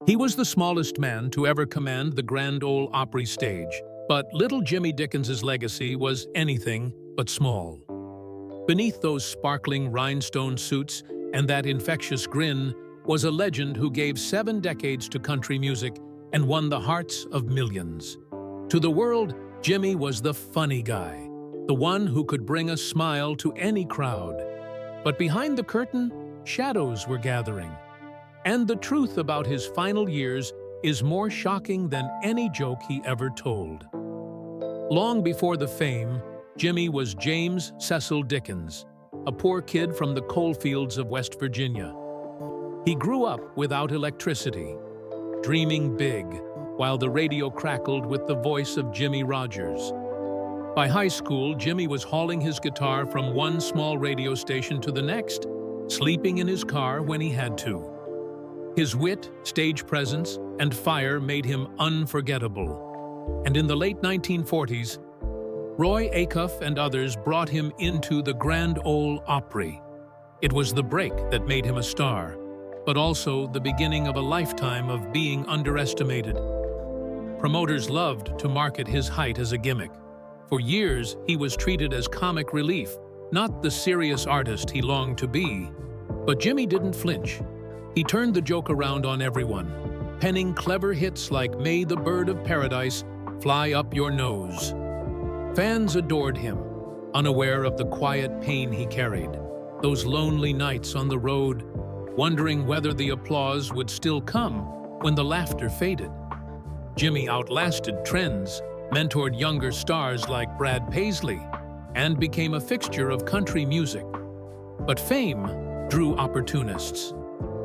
He was the smallest man to ever command the Grand Ole Opry stage, but little Jimmy Dickens's legacy was anything but small. Beneath those sparkling rhinestone suits and that infectious grin was a legend who gave 7 decades to country music and won the hearts of millions. To the world, Jimmy was the funny guy, the one who could bring a smile to any crowd. But behind the curtain, shadows were gathering. And the truth about his final years is more shocking than any joke he ever told. Long before the fame, Jimmy was James Cecil Dickens, a poor kid from the coalfields of West Virginia. He grew up without electricity, dreaming big, while the radio crackled with the voice of Jimmy Rogers. By high school, Jimmy was hauling his guitar from one small radio station to the next, sleeping in his car when he had to. His wit, stage presence, and fire made him unforgettable. And in the late 1940s, Roy Acuff and others brought him into the Grand Ole Opry. It was the break that made him a star, but also the beginning of a lifetime of being underestimated. Promoters loved to market his height as a gimmick. For years, he was treated as comic relief, not the serious artist he longed to be. But Jimmy didn't flinch. He turned the joke around on everyone, penning clever hits like "May the Bird of Paradise Fly Up Your Nose." Fans adored him, unaware of the quiet pain he carried. Those lonely nights on the road, wondering whether the applause would still come when the laughter faded. Jimmy outlasted trends, mentored younger stars like Brad Paisley, and became a fixture of country music. But fame drew opportunists.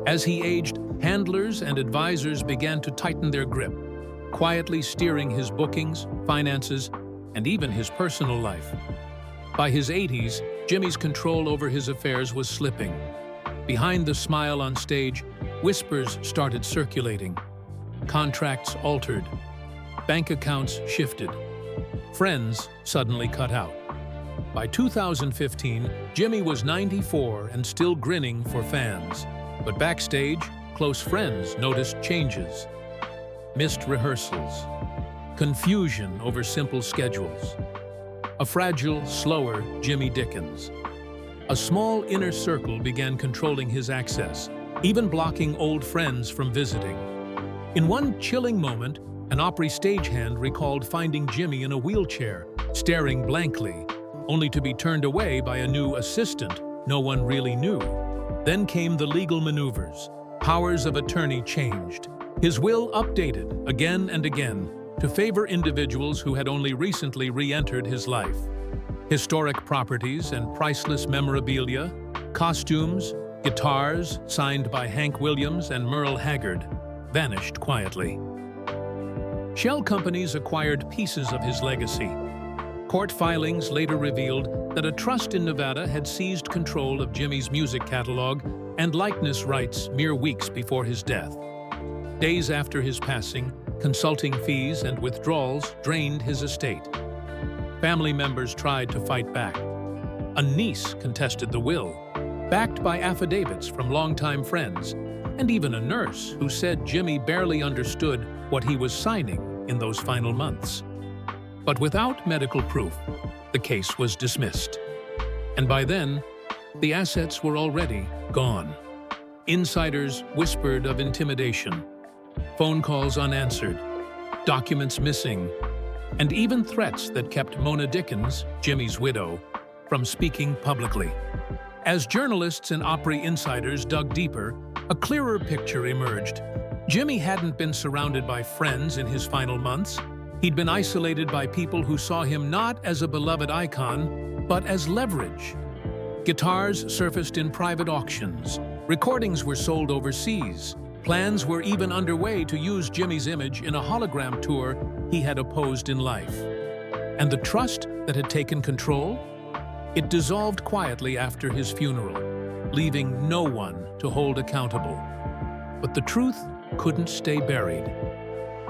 As he aged, handlers and advisors began to tighten their grip, quietly steering his bookings, finances, and even his personal life. By his 80s, Jimmy's control over his affairs was slipping. Behind the smile on stage, whispers started circulating. Contracts altered. Bank accounts shifted. Friends suddenly cut out. By 2015, Jimmy was 94 and still grinning for fans. But backstage, close friends noticed changes. Missed rehearsals. Confusion over simple schedules. A fragile, slower Jimmy Dickens. A small inner circle began controlling his access, even blocking old friends from visiting. In one chilling moment, an Opry stagehand recalled finding Jimmy in a wheelchair, staring blankly, only to be turned away by a new assistant no one really knew. Then came the legal maneuvers. Powers of attorney changed. His will updated again and again to favor individuals who had only recently re-entered his life. Historic properties and priceless memorabilia, costumes, guitars signed by Hank Williams and Merle Haggard vanished quietly. Shell companies acquired pieces of his legacy. Court filings later revealed that a trust in Nevada had seized control of Jimmy's music catalog and likeness rights mere weeks before his death. Days after his passing, consulting fees and withdrawals drained his estate. Family members tried to fight back. A niece contested the will, backed by affidavits from longtime friends, and even a nurse who said Jimmy barely understood what he was signing in those final months. But without medical proof, the case was dismissed. And by then, the assets were already gone. Insiders whispered of intimidation, phone calls unanswered, documents missing, and even threats that kept Mona Dickens, Jimmy's widow, from speaking publicly. As journalists and Opry insiders dug deeper, a clearer picture emerged. Jimmy hadn't been surrounded by friends in his final months. He'd been isolated by people who saw him not as a beloved icon, but as leverage. Guitars surfaced in private auctions. Recordings were sold overseas. Plans were even underway to use Jimmy's image in a hologram tour he had opposed in life. And the trust that had taken control? It dissolved quietly after his funeral, leaving no one to hold accountable. But the truth couldn't stay buried.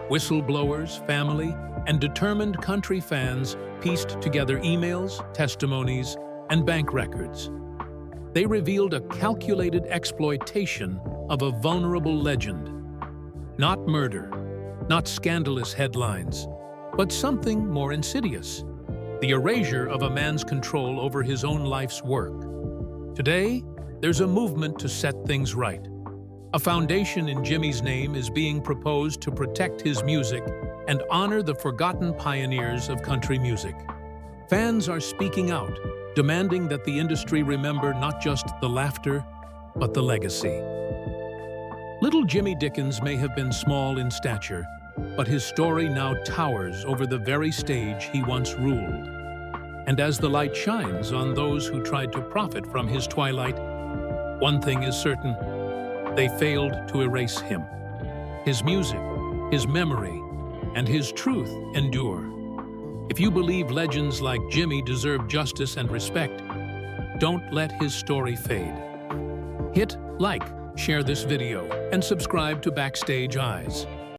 Whistleblowers, family, and determined country fans pieced together emails, testimonies, and bank records. They revealed a calculated exploitation of a vulnerable legend. Not murder, not scandalous headlines, but something more insidious: the erasure of a man's control over his own life's work. Today, there's a movement to set things right. A foundation in Jimmy's name is being proposed to protect his music and honor the forgotten pioneers of country music. Fans are speaking out, demanding that the industry remember not just the laughter, but the legacy. Little Jimmy Dickens may have been small in stature, but his story now towers over the very stage he once ruled. And as the light shines on those who tried to profit from his twilight, one thing is certain: they failed to erase him. His music, his memory, and his truth endure. If you believe legends like Jimmy deserve justice and respect, don't let his story fade. Hit like, share this video, and subscribe to Backstage Eyes.